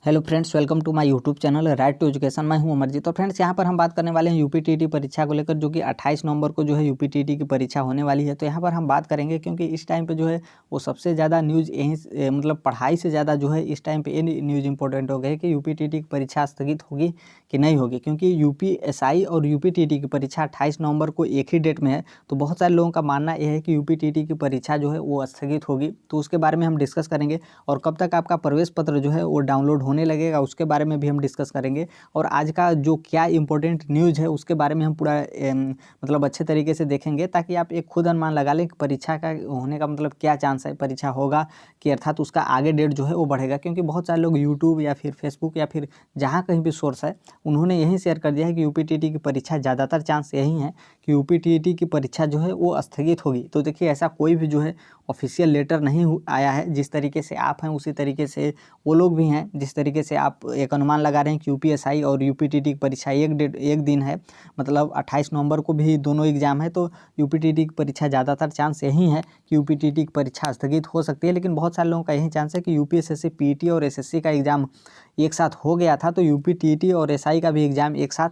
Hello friends, welcome to my YouTube channel right to education. मैं हूं अमरजीत। तो friends, यहां पर हम बात करने वाले हैं यूपीटीटी परीक्षा को लेकर, जो कि 28 नवंबर को जो है यूपीटीटी की परीक्षा होने वाली है। तो यहां पर हम बात करेंगे, क्योंकि इस टाइम पे जो है वो सबसे ज़्यादा न्यूज़ यहीं मतलब पढ़ाई से ज़्यादा जो है इस टाइम पे ये न्यूज़ इंपॉर्टेंट हो गई है कि यूपीटीटी की परीक्षा स्थगित होगी कि नहीं होगी। क्योंकि यूपीएसआई और यूपीटीटी की परीक्षा 28 नवंबर को एक ही डेट में है। तो बहुत सारे लोगों का मानना यह है कि यूपीटीटी की परीक्षा जो है वो स्थगित होगी। तो उसके बारे में हम डिस्कस करेंगे, और कब तक आपका प्रवेश पत्र जो है वो डाउनलोड होने लगेगा उसके बारे में भी हम डिस्कस करेंगे। और आज का जो क्या इंपॉर्टेंट न्यूज़ है उसके बारे में हम पूरा मतलब अच्छे तरीके से देखेंगे, ताकि आप एक खुद अनुमान लगा लें कि परीक्षा का होने का मतलब क्या चांस है, परीक्षा होगा कि अर्थात उसका आगे डेट जो है वो बढ़ेगा। क्योंकि बहुत सारे लोग यूट्यूब या फिर फेसबुक या फिर जहाँ कहीं भी सोर्स है, उन्होंने यही शेयर कर दिया है कि यूपीटीटी की परीक्षा ज़्यादातर चांस यही है कि यूपीटीटी की परीक्षा जो है वो स्थगित होगी। तो देखिए, ऐसा कोई भी जो है ऑफिशियल लेटर नहीं आया है। जिस तरीके से आप हैं उसी तरीके से वो लोग भी हैं। जिस तरीके से आप एक अनुमान लगा रहे हैं कि यूपीएसआई और यूपीटीटी की परीक्षा एक दिन है, मतलब 28 नवंबर को भी दोनों एग्जाम है। तो यूपीटीटी की परीक्षा ज़्यादातर चांस यही है कि यूपीटीटी की परीक्षा स्थगित हो सकती है। लेकिन बहुत सारे लोगों का यही चांस है कि यूपीएससी, पीटी और एसएससी का एग्ज़ाम एक साथ हो गया था, तो यूपीटीटी और एसआई का भी एग्ज़ाम एक साथ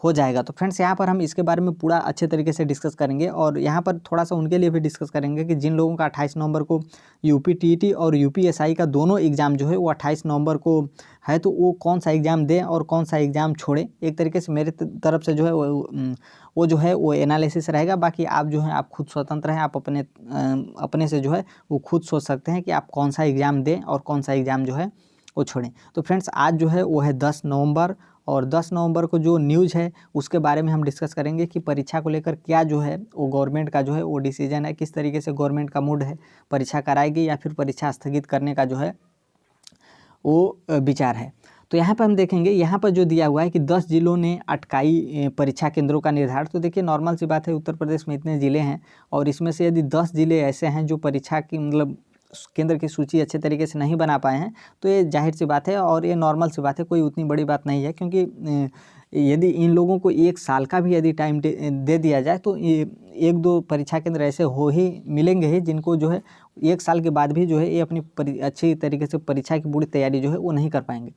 हो जाएगा। तो फ्रेंड्स, यहाँ पर हम इसके बारे में पूरा अच्छे तरीके से डिस्कस करेंगे, और यहाँ पर थोड़ा सा उनके लिए भी डिस्कस करेंगे कि जिन लोगों का 28 नवंबर को यूपीटीटी और यूपीएसआई का दोनों एग्ज़ाम जो है वो 28 नवंबर को है, तो वो कौन सा एग्ज़ाम दें और कौन सा एग्ज़ाम छोड़ें। एक तरीके से मेरे तरफ से जो है वो जो है वो एनालिसिस रहेगा। बाकी आप जो है आप खुद स्वतंत्र हैं, आप अपने से जो है वो खुद सोच सकते हैं कि आप कौन सा एग्ज़ाम दें और कौन सा एग्ज़ाम जो है वो छोड़ें। तो फ्रेंड्स, आज जो है वो है 10 नवंबर, और 10 नवंबर को जो न्यूज़ है उसके बारे में हम डिस्कस करेंगे कि परीक्षा को लेकर क्या जो है वो गवर्नमेंट का जो है वो डिसीजन है, किस तरीके से गवर्नमेंट का मूड है, परीक्षा कराएगी या फिर परीक्षा स्थगित करने का जो है वो विचार है। तो यहाँ पर हम देखेंगे, यहाँ पर जो दिया हुआ है कि 10 जिलों ने अटकाई परीक्षा केंद्रों का निर्धारण। तो देखिए, नॉर्मल सी बात है, उत्तर प्रदेश में इतने ज़िले हैं, और इसमें से यदि 10 जिले ऐसे हैं जो परीक्षा की मतलब केंद्र की सूची अच्छे तरीके से नहीं बना पाए हैं, तो ये जाहिर सी बात है और ये नॉर्मल सी बात है, कोई उतनी बड़ी बात नहीं है। क्योंकि यदि इन लोगों को 1 साल का भी यदि टाइम दे दिया जाए, तो ये 1-2 परीक्षा केंद्र ऐसे हो ही मिलेंगे ही जिनको जो है 1 साल के बाद भी जो है ये अपनी अच्छी तरीके से परीक्षा की पूरी तैयारी जो है वो नहीं कर पाएंगे।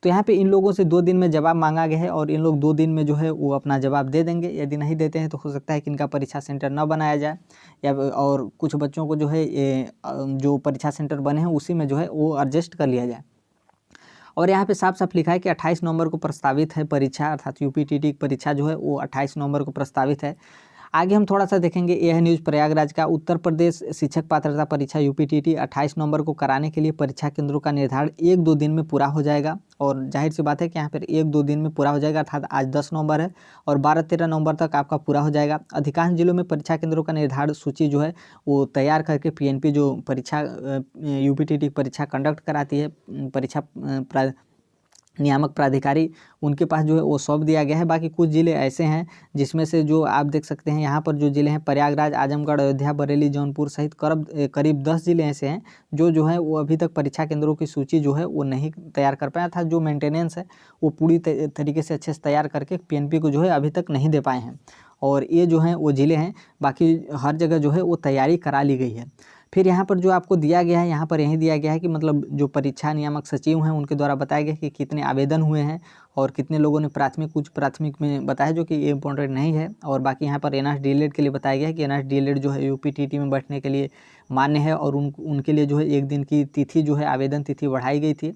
तो यहाँ पे इन लोगों से 2 दिन में जवाब मांगा गया है, और इन लोग 2 दिन में जो है वो अपना जवाब दे देंगे। यदि नहीं देते हैं तो हो सकता है कि इनका परीक्षा सेंटर न बनाया जाए, या और कुछ बच्चों को जो है जो परीक्षा सेंटर बने हैं उसी में जो है वो एडजस्ट कर लिया जाए। और यहाँ पे साफ साफ लिखा है कि 28 नवंबर को प्रस्तावित है परीक्षा, अर्थात यूपीटीटी की परीक्षा जो है वो 28 नवंबर को प्रस्तावित है। आगे हम थोड़ा सा देखेंगे, यह न्यूज़ प्रयागराज का। उत्तर प्रदेश शिक्षक पात्रता परीक्षा यूपीटीटी 28 नवंबर को कराने के लिए परीक्षा केंद्रों का निर्धारण 1-2 दिन में पूरा हो जाएगा। और जाहिर सी बात है कि यहाँ पर 1-2 दिन में पूरा हो जाएगा, अर्थात आज 10 नवंबर है और 12-13 नवंबर तक आपका पूरा हो जाएगा। अधिकांश जिलों में परीक्षा केंद्रों का निर्धारण सूची जो है वो तैयार करके पीएनपी जो परीक्षा यूपीटीटी परीक्षा कंडक्ट कराती है, परीक्षा नियामक प्राधिकारी, उनके पास जो है वो सौंप दिया गया है। बाकी कुछ ज़िले ऐसे हैं जिसमें से जो आप देख सकते हैं, यहाँ पर जो ज़िले हैं प्रयागराज, आजमगढ़, अयोध्या, बरेली, जौनपुर सहित करीब 10 ज़िले ऐसे हैं जो है वो अभी तक परीक्षा केंद्रों की सूची जो है वो नहीं तैयार कर पाया था। जो मेंटेनेंस है वो पूरी तरीके से अच्छे से तैयार करके पीएनपी को जो है अभी तक नहीं दे पाए हैं, और ये जो हैं वो ज़िले हैं। बाकी हर जगह जो है वो तैयारी करा ली गई है। फिर यहाँ पर जो आपको दिया गया है, यहाँ पर यही दिया गया है कि मतलब जो परीक्षा नियामक सचिव हैं उनके द्वारा बताया गया कि कितने आवेदन हुए हैं और कितने लोगों ने प्राथमिक, उच्च प्राथमिक में बताया, जो कि ये इंपॉर्टेंट नहीं है। और बाकी यहाँ पर एनएस डीएलएड के लिए बताया गया है कि एनएस डीएलएड जो है यूपीटीटी में बैठने के लिए मान्य है, और उनके लिए जो है 1 दिन की तिथि जो है आवेदन तिथि बढ़ाई गई थी।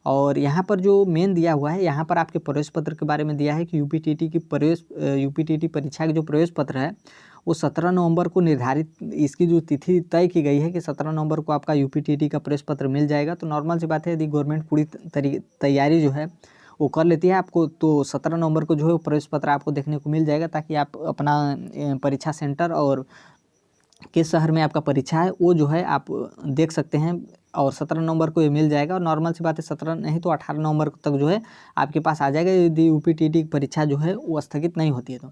और यहाँ पर जो मेन दिया हुआ है, यहाँ पर आपके प्रवेश पत्र के बारे में दिया है कि यूपीटीटी परीक्षा के जो प्रवेश पत्र है वो 17 नवंबर को निर्धारित, इसकी जो तिथि तय की गई है कि 17 नवंबर को आपका यूपीटीटी का प्रवेश पत्र मिल जाएगा। तो नॉर्मल सी बात है, यदि गवर्नमेंट पूरी तैयारी जो है वो कर लेती है आपको, तो 17 नवंबर को जो है वो प्रवेश पत्र आपको देखने को मिल जाएगा, ताकि आप अपना परीक्षा सेंटर और किस शहर में आपका परीक्षा है वो जो है आप देख सकते हैं। और 17 नवंबर को ये मिल जाएगा, और नॉर्मल सी बात है 17 नहीं तो 18 नवंबर तक जो है आपके पास आ जाएगा, यदि यूपीटीटी की परीक्षा जो है वो स्थगित नहीं होती है तो।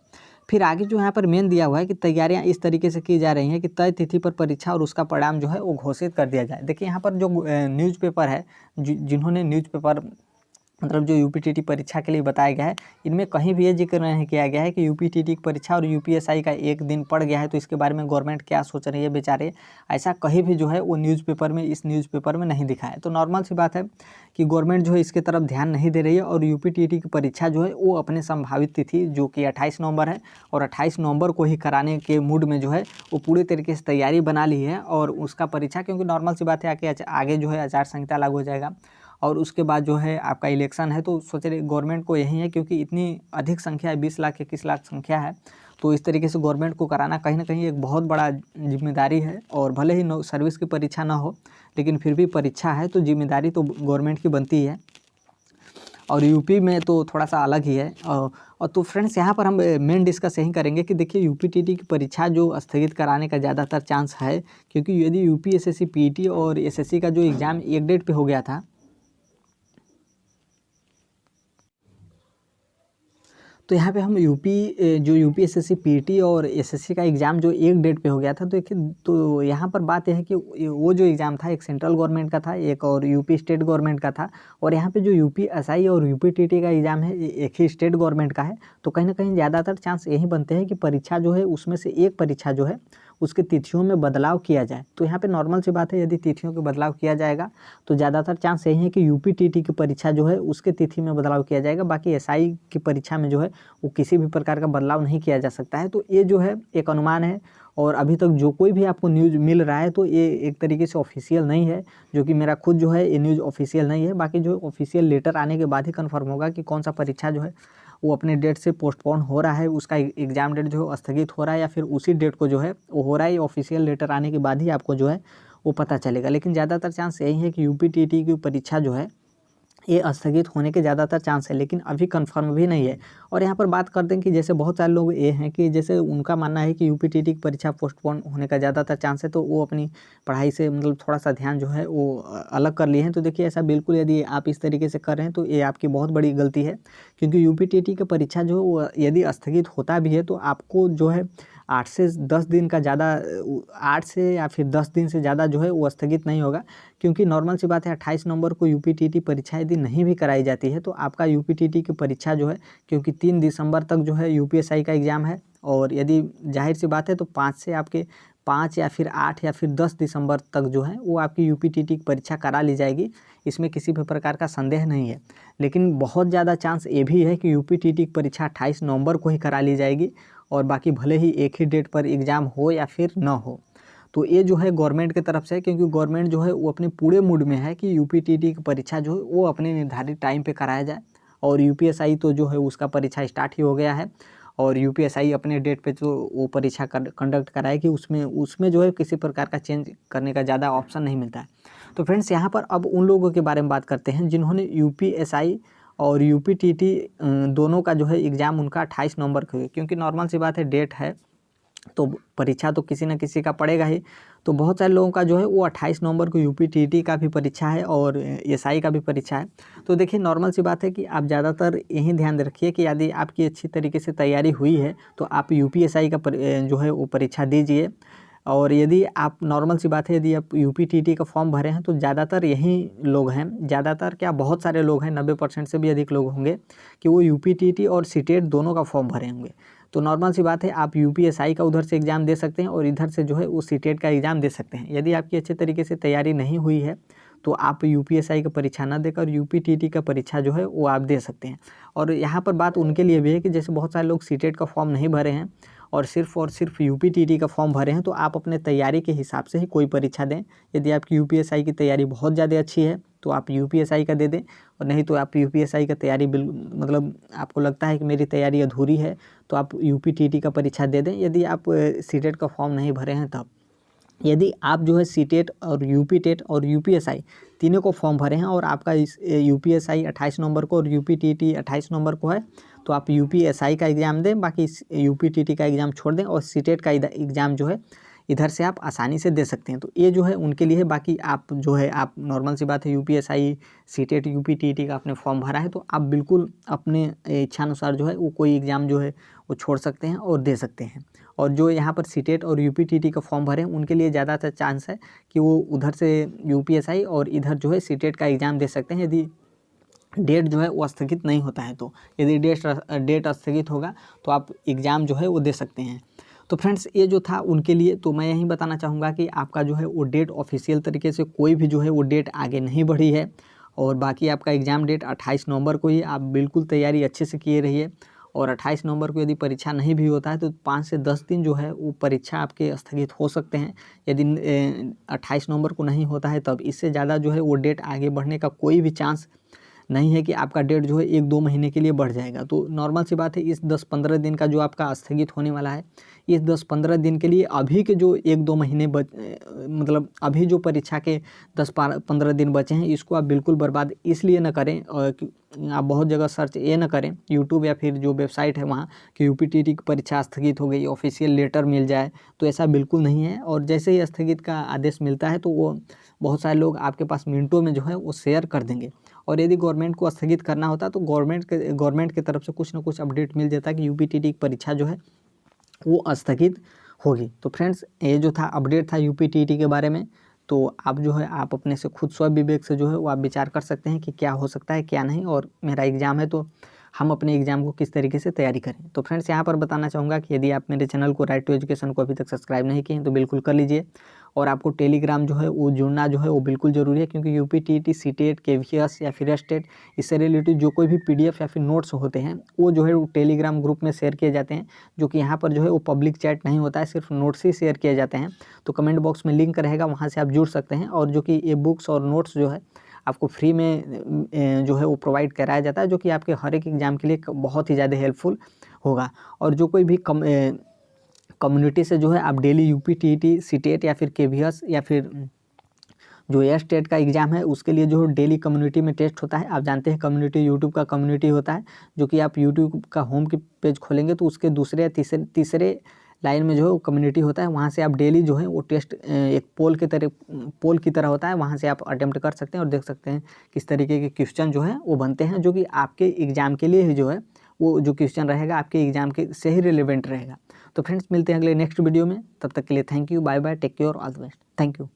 फिर आगे जो यहाँ पर मेन दिया हुआ है कि तैयारियां इस तरीके से की जा रही हैं कि तय तिथि पर परीक्षा और उसका परिणाम जो है वो घोषित कर दिया जाए। देखिए, यहाँ पर जो न्यूज़पेपर है, जिन्होंने न्यूज़पेपर मतलब जो यूपीटीटी परीक्षा के लिए बताया गया है, इनमें कहीं भी ये जिक्र नहीं किया गया है कि यूपीटीटी की परीक्षा और यूपीएसआई का 1 दिन पड़ गया है तो इसके बारे में गवर्नमेंट क्या सोच रही है बेचारे। ऐसा कहीं भी जो है वो इस न्यूज़पेपर में नहीं दिखा है। तो नॉर्मल सी बात है, कि गवर्नमेंट जो है इसके तरफ ध्यान नहीं दे रही है और यूपीटीटी की परीक्षा जो है वो अपने संभावित तिथि जो कि 28 नवंबर है और 28 नवंबर को ही कराने के मूड में जो है वो पूरे तरीके से तैयारी बना ली है। और उसका परीक्षा, क्योंकि नॉर्मल सी बात है आगे जो है आचार संहिता लागू हो जाएगा और उसके बाद जो है आपका इलेक्शन है, तो सोच रहे गवर्नमेंट को यही है, क्योंकि इतनी अधिक संख्या है, 20 लाख 21 लाख संख्या है, तो इस तरीके से गवर्नमेंट को कराना कहीं ना कहीं एक बहुत बड़ा जिम्मेदारी है। और भले ही सर्विस की परीक्षा ना हो, लेकिन फिर भी परीक्षा है तो जिम्मेदारी तो गवर्नमेंट की बनती है। और यूपी में तो थोड़ा सा अलग ही है। और तो फ्रेंड्स यहाँ पर हम मेन डिस्कस यही करेंगे कि देखिए यूपीटीटी की परीक्षा जो स्थगित कराने का ज़्यादातर चांस है, क्योंकि यदि यूपी एसएससी पीटी और एसएससी का जो एग्ज़ाम एक डेट पे हो गया था, तो यहाँ पे हम जो यूपी एसएससी पीटी और एसएससी का एग्ज़ाम जो एक डेट पे हो गया था, तो देखिए तो यहाँ पर बात यह है कि वो जो एग्ज़ाम था एक सेंट्रल गवर्नमेंट का था, एक और यूपी स्टेट गवर्नमेंट का था। और यहाँ पे जो यूपी एसआई और यूपीटीटी का एग्ज़ाम है एक ही स्टेट गवर्नमेंट का है। तो कहीं ना कहीं ज़्यादातर चांस यही बनते हैं कि परीक्षा जो है उसमें से एक परीक्षा जो है उसके तिथियों में बदलाव किया जाए। तो यहाँ पे नॉर्मल सी बात है, यदि तिथियों के बदलाव किया जाएगा तो ज़्यादातर चांस यही है कि यूपीटीटी की परीक्षा जो है उसके तिथि में बदलाव किया जाएगा। बाकी एसआई की परीक्षा में जो है वो किसी भी प्रकार का बदलाव नहीं किया जा सकता है। तो ये जो है एक अनुमान है और अभी तक जो कोई भी आपको न्यूज़ मिल रहा है तो ये एक तरीके से ऑफिशियल नहीं है, जो कि मेरा खुद जो है ये न्यूज़ ऑफिशियल नहीं है। बाकी जो ऑफिशियल लेटर आने के बाद ही कंफर्म होगा कि कौन सा परीक्षा जो है वो अपने डेट से पोस्टपोन हो रहा है, उसका एग्ज़ाम डेट जो है स्थगित हो रहा है या फिर उसी डेट को जो है वो हो रहा है। ऑफिशियल लेटर आने के बाद ही आपको जो है वो पता चलेगा। लेकिन ज़्यादातर चांस यही है कि यूपीटीटी की परीक्षा जो है ये स्थगित होने के ज़्यादातर चांस है, लेकिन अभी कंफर्म भी नहीं है। और यहाँ पर बात करते हैं कि जैसे बहुत सारे लोग ये हैं कि जैसे उनका मानना है कि यूपीटीटी की परीक्षा पोस्टपोन होने का ज़्यादातर चांस है, तो वो अपनी पढ़ाई से मतलब थोड़ा सा ध्यान जो है वो अलग कर लिए हैं। तो देखिए ऐसा बिल्कुल यदि आप इस तरीके से कर रहे हैं तो ये आपकी बहुत बड़ी गलती है, क्योंकि यूपीटीटी की परीक्षा जो है वो यदि स्थगित होता भी है तो आपको जो है 8 से 10 दिन का ज़्यादा 8 से या फिर 10 दिन से ज़्यादा जो है वो स्थगित नहीं होगा। क्योंकि नॉर्मल सी बात है 28 नवंबर को यूपीटीटी परीक्षा यदि नहीं भी कराई जाती है तो आपका यूपीटीटी की परीक्षा जो है, क्योंकि 3 दिसंबर तक जो है यूपीएसआई का एग्ज़ाम है, और यदि जाहिर सी बात है तो 5 या फिर 8 या फिर 10 दिसंबर तक जो है वो आपकी यूपीटीटी की परीक्षा करा ली जाएगी। इसमें किसी भी प्रकार का संदेह नहीं है। लेकिन बहुत ज़्यादा चांस ये भी है कि यूपीटीटी की परीक्षा 28 नवंबर को ही करा ली जाएगी और बाकी भले ही एक ही डेट पर एग्ज़ाम हो या फिर ना हो। तो ये जो है गवर्नमेंट की तरफ से, क्योंकि गवर्नमेंट जो है वो अपने पूरे मूड में है कि यूपीटीटी की परीक्षा जो है वो अपने निर्धारित टाइम पे कराया जाए। और यूपीएसआई तो जो है उसका परीक्षा स्टार्ट ही हो गया है और यूपीएसआई अपने डेट पे जो वो परीक्षा कंडक्ट कराएगी, उसमें जो है किसी प्रकार का चेंज करने का ज़्यादा ऑप्शन नहीं मिलता है। तो फ्रेंड्स यहाँ पर अब उन लोगों के बारे में बात करते हैं जिन्होंने यूपीएसआई और यूपीटीटी दोनों का जो है एग्ज़ाम उनका 28 नवंबर को है। क्योंकि नॉर्मल सी बात है डेट है तो परीक्षा तो किसी न किसी का पड़ेगा ही। तो बहुत सारे लोगों का जो है वो 28 नवंबर को यूपीटीटी का भी परीक्षा है और एसआई का भी परीक्षा है। तो देखिए नॉर्मल सी बात है कि आप ज़्यादातर यही ध्यान रखिए कि यदि आपकी अच्छी तरीके से तैयारी हुई है तो आप यूपीएसआई का जो है वो परीक्षा दीजिए। और यदि आप नॉर्मल सी बात है यदि आप यूपीटीटी का फॉर्म भरे हैं तो ज़्यादातर यही लोग हैं, ज़्यादातर क्या बहुत सारे लोग हैं, 90% से भी अधिक लोग होंगे कि वो यूपीटीटी और सीटेट दोनों का फॉर्म भरे होंगे। तो नॉर्मल सी बात है आप यूपीएसआई का उधर से एग्ज़ाम दे सकते हैं और इधर से जो है वो सीटेट का एग्ज़ाम दे सकते हैं। यदि आपकी अच्छे तरीके से तैयारी नहीं हुई है तो आप यूपीएसआई का परीक्षा ना देकर यूपीटीटी का परीक्षा जो है वो आप दे सकते हैं। और यहाँ पर बात उनके लिए भी है कि जैसे बहुत सारे लोग सीटेट का फॉर्म नहीं भरे हैं और सिर्फ यूपीटीटी का फॉर्म भरे हैं, तो आप अपने तैयारी के हिसाब से ही कोई परीक्षा दें। यदि आपकी यूपीएसआई की तैयारी बहुत ज़्यादा अच्छी है तो आप यूपीएसआई का दे दें, और नहीं तो आप यूपीएसआई का तैयारी मतलब आपको लगता है कि मेरी तैयारी अधूरी है तो आप यूपीटीटी का परीक्षा दे दें यदि आप सीटेट का फॉर्म नहीं भरे हैं तब। यदि आप जो है सीटेट और यूपीटेट और यूपीएसआई तीनों को फॉर्म भरे हैं और आपका इस यूपीएसआई 28 नवंबर को और यूपीटीटी 28 नवंबर को है तो आप यूपीएसआई का एग्ज़ाम दें, बाकी यूपीटीटी का एग्ज़ाम छोड़ दें और सीटेट का एग्ज़ाम जो है इधर से आप आसानी से दे सकते हैं। तो ये जो है उनके लिए है। बाकी आप जो है आप नॉर्मल सी बात है यूपीएसआई सीटेट यूपीटीटी का आपने फॉर्म भरा है तो आप बिल्कुल अपने इच्छानुसार जो है वो कोई एग्ज़ाम जो है वो छोड़ सकते हैं और दे सकते हैं। और जो यहाँ पर सीटेट और यूपीटीटी का फॉर्म भरे हैं उनके लिए ज़्यादातर चांस है कि वो उधर से यूपीएसआई और इधर जो है सीटेट का एग्ज़ाम दे सकते हैं यदि डेट जो है वो स्थगित नहीं होता है। तो यदि डेट स्थगित होगा तो आप एग्ज़ाम जो है वो दे सकते हैं। तो फ्रेंड्स ये जो था उनके लिए, तो मैं यही बताना चाहूँगा कि आपका जो है वो डेट ऑफिशियल तरीके से कोई भी जो है वो डेट आगे नहीं बढ़ी है और बाकी आपका एग्ज़ाम डेट 28 नवंबर को ही, आप बिल्कुल तैयारी अच्छे से किए रहिए। और 28 नवंबर को यदि परीक्षा नहीं भी होता है तो 5 से 10 दिन जो है वो परीक्षा आपके स्थगित हो सकते हैं। यदि 28 नवंबर को नहीं होता है तब इससे ज़्यादा जो है वो डेट आगे बढ़ने का कोई भी चांस नहीं है कि आपका डेट जो है 1-2 महीने के लिए बढ़ जाएगा। तो नॉर्मल सी बात है, इस 10-15 दिन का जो आपका स्थगित होने वाला है, इस 10-15 दिन के लिए अभी के जो 1-2 महीने मतलब अभी जो परीक्षा के 10-15 दिन बचे हैं, इसको आप बिल्कुल बर्बाद इसलिए ना करें कि आप बहुत जगह सर्च ये ना करें यूट्यूब या फिर जो वेबसाइट है वहाँ कि यूपीटीटी की परीक्षा स्थगित हो गई, ऑफिशियल लेटर मिल जाए, तो ऐसा बिल्कुल नहीं है। और जैसे ही स्थगित का आदेश मिलता है तो वो बहुत सारे लोग आपके पास मिनटों में जो है वो शेयर कर देंगे। और यदि गवर्नमेंट को स्थगित करना होता तो गवर्नमेंट की तरफ से कुछ ना कुछ अपडेट मिल जाता कि यूपीटीटी की परीक्षा जो है वो स्थगित होगी। तो फ्रेंड्स, ये जो था अपडेट था यूपीटीटी के बारे में। तो आप जो है आप अपने से खुद स्व विवेक से जो है वो आप विचार कर सकते हैं कि क्या हो सकता है क्या नहीं, और मेरा एग्ज़ाम है तो हम अपने एग्ज़ाम को किस तरीके से तैयारी करें। तो फ्रेंड्स, यहाँ पर बताना चाहूँगा कि यदि आप मेरे चैनल को राइट टू एजुकेशन को अभी तक सब्सक्राइब नहीं किए हैं तो बिल्कुल कर लीजिए। और आपको टेलीग्राम जो है वो जुड़ना जो है वो बिल्कुल ज़रूरी है, क्योंकि यूपीटीटी, सीटेट, केवीएस या फिर स्टेट, इससे रिलेटेड जो कोई भी पीडीएफ या फिर नोट्स होते हैं वो जो है वो टेलीग्राम ग्रुप में शेयर किए जाते हैं, जो कि यहाँ पर जो है वो पब्लिक चैट नहीं होता है, सिर्फ नोट्स ही शेयर किए जाते हैं। तो कमेंट बॉक्स में लिंक रहेगा, वहाँ से आप जुड़ सकते हैं। और जो कि ये बुक्स और नोट्स जो है आपको फ्री में जो है वो प्रोवाइड कराया जाता है, जो कि आपके हर एक एग्ज़ाम के लिए बहुत ही ज़्यादा हेल्पफुल होगा। और जो कोई भी कम्युनिटी से जो है आप डेली यूपीटीटी, सीटेट या फिर केवीएस या फिर जो स्टेट का एग्ज़ाम है उसके लिए जो डेली कम्युनिटी में टेस्ट होता है। आप जानते हैं कम्युनिटी यूट्यूब का कम्युनिटी होता है, जो कि आप यूट्यूब का होम की पेज खोलेंगे तो उसके दूसरे या तीसरे लाइन में जो है वो कम्युनिटी होता है। वहाँ से आप डेली जो है वो टेस्ट एक पोल की तरह होता है, वहाँ से आप अटेम्प्ट कर सकते हैं और देख सकते हैं किस तरीके के क्वेश्चन जो है वो बनते हैं, जो कि आपके एग्ज़ाम के लिए ही जो है वो जो क्वेश्चन रहेगा आपके एग्ज़ाम के से ही रिलेवेंट रहेगा। तो फ्रेंड्स, मिलते हैं अगले नेक्स्ट वीडियो में, तब तक के लिए thank you, bye bye, take care, all the best, thank you.